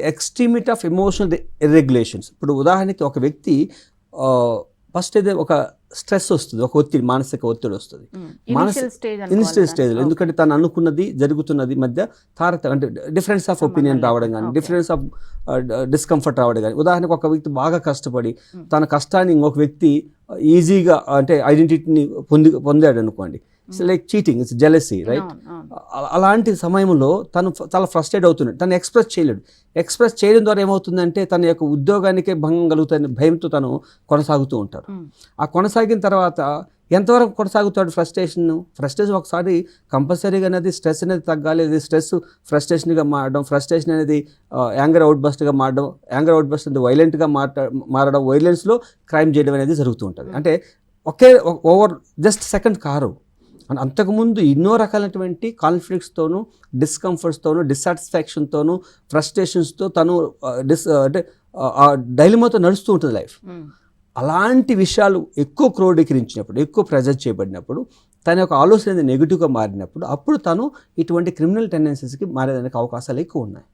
Extremity of emotional ఇర్రెగ్యులేషన్స్. ఇప్పుడు ఉదాహరణకి ఒక వ్యక్తి ఫస్ట్ అయితే ఒక స్ట్రెస్ వస్తుంది, ఒక ఒత్తిడి, మానసిక ఒత్తిడి వస్తుంది ఇనిషియల్ స్టేజ్లో. ఎందుకంటే తను అనుకున్నది జరుగుతున్నది మధ్య అంటే డిఫరెన్స్ ఆఫ్ ఒపీనియన్ రావడం కానీ, డిఫరెన్స్ ఆఫ్ డిస్కంఫర్ట్ రావడం కానీ. ఉదాహరణకు ఒక వ్యక్తి బాగా కష్టపడి తన కష్టాన్ని ఇంకొక వ్యక్తి ఈజీగా అంటే ఐడెంటిటీని పొందాడు అనుకోండి, it's like cheating, it's jealousy, right? అలాంటి సమయంలో తను చాలా ఫ్రస్ట్రేట్ అవుతున్నాడు, తను ఎక్స్ప్రెస్ చేయడం ద్వారా ఏమవుతుందంటే తన యొక్క ఉద్యోగానికే భంగం కలుగుతుంది భయంతో తను కొనసాగుతూ ఉంటారు. ఆ కొనసాగిన తర్వాత ఎంతవరకు కొనసాగుతాడు ఫ్రస్ట్రేషన్ ఒకసారి కంపల్సరీగా అనేది స్ట్రెస్ అనేది తగ్గాలి. అది స్ట్రెస్ ఫ్రస్ట్రేషన్గా మారడం, ఫ్రస్ట్రేషన్ అనేది యాంగర్ అవుట్బస్ట్గా మారడం, యాంగర్ అవుట్బస్ట్ అనేది వైలెంట్గా మారడం, వైలెన్స్లో క్రైమ్ చేయడం అనేది జరుగుతూ ఉంటుంది. అంటే ఓవర్ జస్ట్ సెకండ్ కారు అంతకుముందు ఎన్నో రకాలైనటువంటి కాన్ఫ్లిక్ట్స్తోనూ, డిస్కంఫర్ట్స్తోనూ, డిస్సాటిస్ఫాక్షన్తోనూ, ఫ్రస్ట్రేషన్స్తో తను అంటే డైలమాతో నడుస్తూ ఉంటుంది లైఫ్. అలాంటి విషయాలు ఎక్కువ క్రోడీకరించినప్పుడు, ఎక్కువ ప్రెజర్ చేయబడినప్పుడు, తన యొక్క ఆలోచన నెగిటివ్గా మారినప్పుడు అప్పుడు తను ఇటువంటి క్రిమినల్ టెండెన్సీస్కి మారేదానికి అవకాశాలు ఎక్కువ ఉన్నాయి.